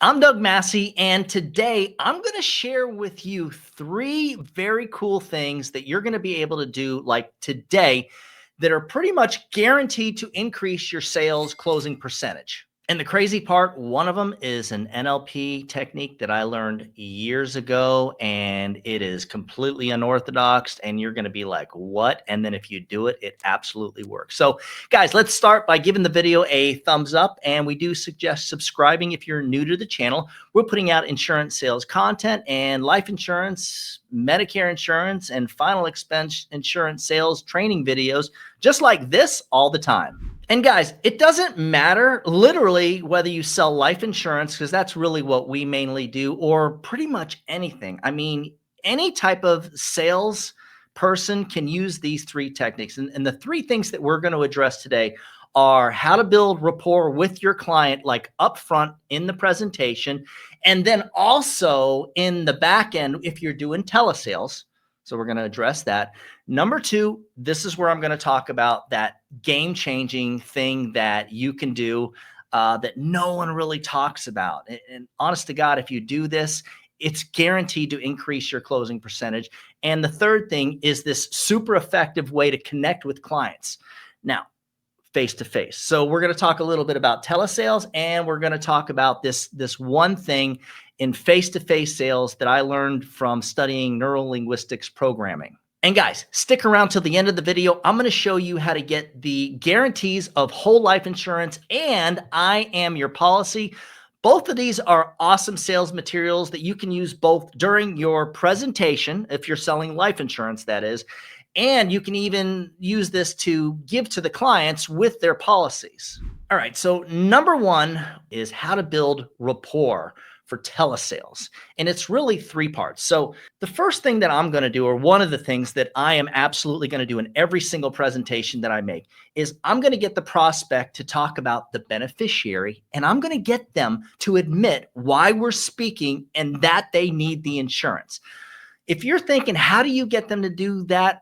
I'm Doug Massi, and today I'm going to share with you 3 very cool things that you're going to be able to do like today that are pretty much guaranteed to increase your sales closing percentage. And the crazy part, one of them is an NLP technique that I learned years ago, and it is completely unorthodox, and you're going to be like, what? And then if you do it, it absolutely works. So guys, let's start by giving the video a thumbs up, and we do suggest subscribing if you're new to the channel. We're putting out insurance sales content and life insurance, Medicare insurance, and final expense insurance sales training videos just like this all the time. And guys, it doesn't matter literally whether you sell life insurance, because that's really what we mainly do, or pretty much anything. I mean, any type of sales person can use these 3 techniques. And the 3 things that we're going to address today are how to build rapport with your client, like upfront in the presentation, and then also in the back end if you're doing telesales. So we're going to address that. Number 2, this is where I'm going to talk about that game-changing thing that you can do that no one really talks about. And honest to God, if you do this, it's guaranteed to increase your closing percentage. And the third thing is this super effective way to connect with clients. Now, face-to-face. So we're going to talk a little bit about telesales, and we're going to talk about this one thing in face-to-face sales that I learned from studying neuro-linguistics programming. And guys, stick around till the end of the video. I'm going to show you how to get the guarantees of whole life insurance and I Am Your Policy. Both of these are awesome sales materials that you can use both during your presentation, if you're selling life insurance, that is, and you can even use this to give to the clients with their policies. All right, so number 1 is how to build rapport for telesales. And it's really 3 parts. So the first thing that I'm going to do, or one of the things that I am absolutely going to do in every single presentation that I make, is I'm going to get the prospect to talk about the beneficiary, and I'm going to get them to admit why we're speaking and that they need the insurance. If you're thinking, how do you get them to do that?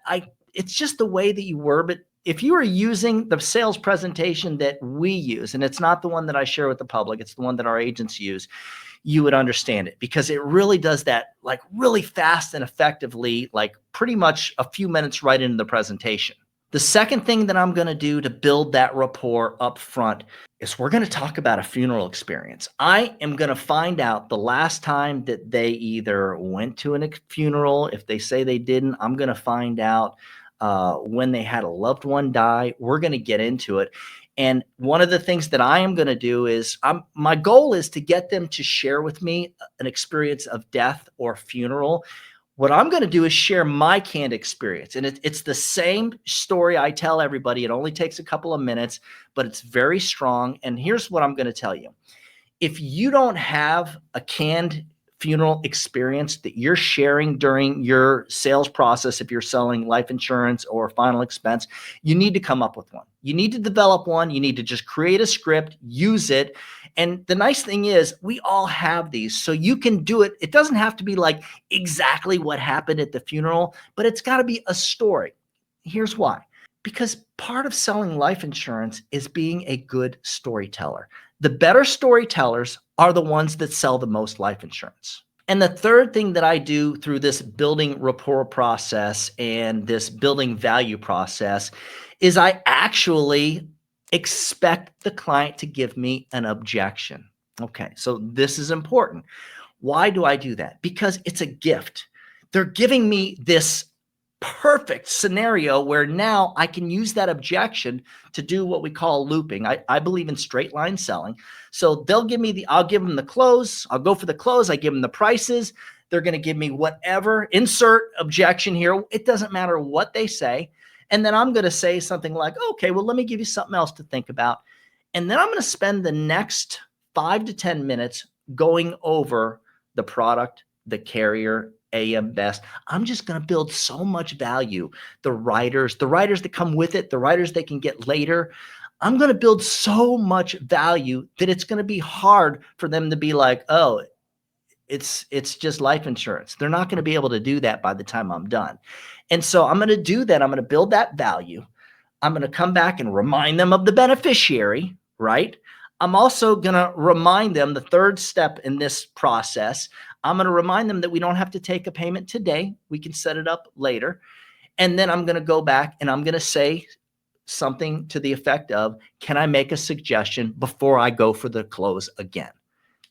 It's just the way that you were, but if you are using the sales presentation that we use, and it's not the one that I share with the public, it's the one that our agents use, you would understand it, because it really does that like really fast and effectively, like pretty much a few minutes right into the presentation. The second thing that I'm going to do to build that rapport up front is we're going to talk about a funeral experience. I am going to find out the last time that they either went to a funeral. If they say they didn't, I'm going to find out when they had a loved one die. We're going to get into it. And one of the things that I am going to do is my goal is to get them to share with me an experience of death or funeral. What I'm going to do is share my canned experience. And it's the same story I tell everybody. It only takes a couple of minutes, but it's very strong. And here's what I'm going to tell you. If you don't have a canned funeral experience that you're sharing during your sales process, if you're selling life insurance or final expense, you need to come up with one. You need to develop one. You need to just create a script, use it. And the nice thing is we all have these, so you can do it. It doesn't have to be like exactly what happened at the funeral, but it's got to be a story. Here's why. Because part of selling life insurance is being a good storyteller. The better storytellers are the ones that sell the most life insurance. And the third thing that I do through this building rapport process and this building value process is I actually expect the client to give me an objection. Okay, so this is important. Why do I do that? Because it's a gift. They're giving me this perfect scenario where now I can use that objection to do what we call looping. I believe in straight line selling. So they'll give me I'll give them the close. I'll go for the close. I give them the prices. They're going to give me whatever, insert objection here. It doesn't matter what they say. And then I'm going to say something like, okay, well, let me give you something else to think about. And then I'm going to spend the next 5 to 10 minutes going over the product, the carrier, AM Best. I'm just going to build so much value. The riders that come with it, the riders they can get later. I'm going to build so much value that it's going to be hard for them to be like, oh, it's just life insurance. They're not going to be able to do that by the time I'm done. And so I'm going to do that. I'm going to build that value. I'm going to come back and remind them of the beneficiary, right? I'm also going to remind them the third step in this process. I'm going to remind them that we don't have to take a payment today. We can set it up later. And then I'm going to go back and I'm going to say something to the effect of, can I make a suggestion before I go for the close again?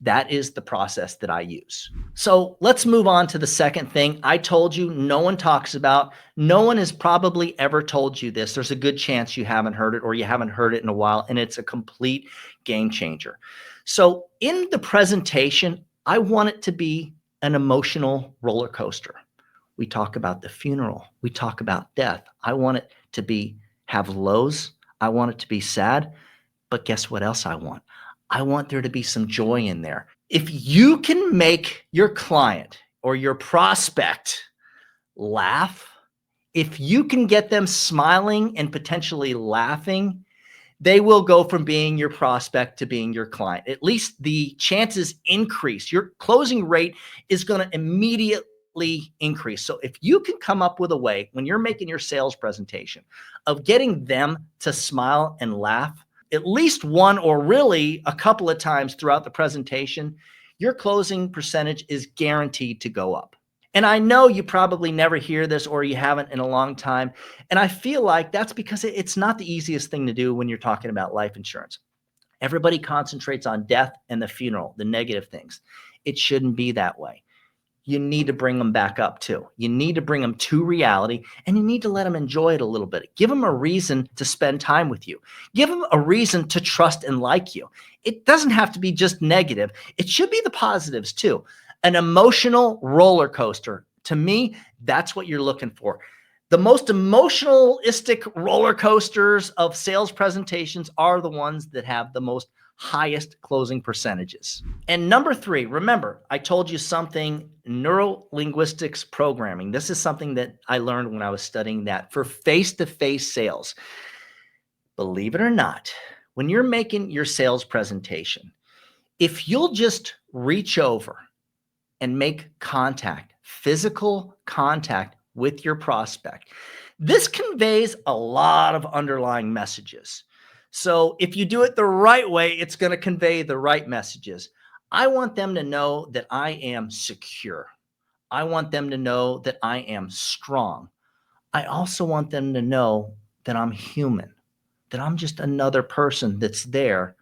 That is the process that I use. So let's move on to the second thing I told you no one talks about. No one has probably ever told you this. There's a good chance you haven't heard it or you haven't heard it in a while, and it's a complete game changer. So in the presentation, I want it to be an emotional roller coaster. We talk about the funeral. We talk about death. I want it to have lows. I want it to be sad. But guess what else I want? I want there to be some joy in there. If you can make your client or your prospect laugh, if you can get them smiling and potentially laughing, they will go from being your prospect to being your client. At least the chances increase. Your closing rate is going to immediately increase. So if you can come up with a way when you're making your sales presentation of getting them to smile and laugh, at least one or really a couple of times throughout the presentation, your closing percentage is guaranteed to go up. And I know you probably never hear this or you haven't in a long time. And I feel like that's because it's not the easiest thing to do when you're talking about life insurance. Everybody concentrates on death and the funeral, the negative things. It shouldn't be that way. You need to bring them back up too. You need to bring them to reality, and you need to let them enjoy it a little bit. Give them a reason to spend time with you. Give them a reason to trust and like you. It doesn't have to be just negative. It should be the positives too. An emotional roller coaster. To me, that's what you're looking for. The most emotionalistic roller coasters of sales presentations are the ones that have the most highest closing percentages. And number 3, remember, I told you something, neuro-linguistics programming. This is something that I learned when I was studying that for face-to-face sales. Believe it or not, when you're making your sales presentation, if you'll just reach over and make contact, physical contact with your prospect, this conveys a lot of underlying messages. So if you do it the right way, it's going to convey the right messages. I want them to know that I am secure. I want them to know that I am strong. I also want them to know that I'm human, that I'm just another person that's there.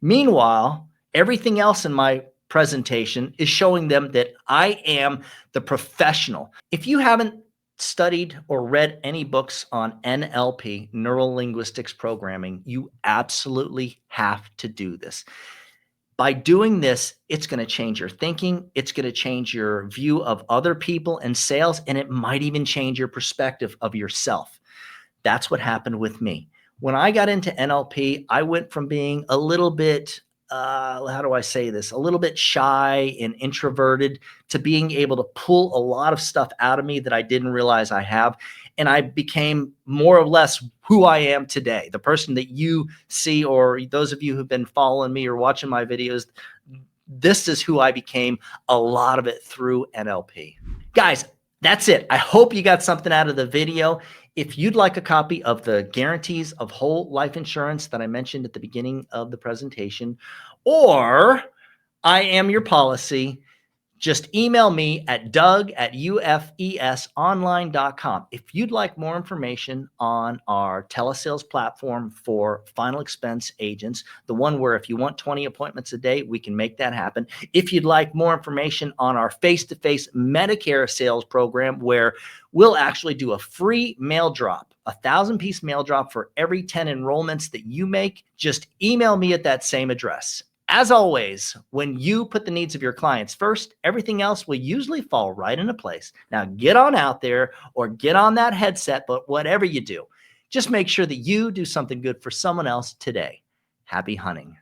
Meanwhile, everything else in my presentation is showing them that I am the professional. If you haven't studied or read any books on NLP, neuro linguistics programming, you absolutely have to do this. By doing this, it's going to change your thinking. It's going to change your view of other people and sales, and it might even change your perspective of yourself. That's what happened with me. When I got into NLP, I went from being a little bit, how do I say this? A little bit shy and introverted to being able to pull a lot of stuff out of me that I didn't realize I have. And I became more or less who I am today. The person that you see, or those of you who've been following me or watching my videos, this is who I became, a lot of it through NLP. Guys, that's it. I hope you got something out of the video. If you'd like a copy of the guarantees of whole life insurance that I mentioned at the beginning of the presentation, or I am your policy, just email me at doug@ufesonline.com. If you'd like more information on our telesales platform for final expense agents, the one where if you want 20 appointments a day, we can make that happen. If you'd like more information on our face-to-face Medicare sales program, where we'll actually do a free mail drop, a 1,000-piece mail drop for every 10 enrollments that you make, just email me at that same address. As always, when you put the needs of your clients first, everything else will usually fall right into place. Now get on out there or get on that headset, but whatever you do, just make sure that you do something good for someone else today. Happy hunting.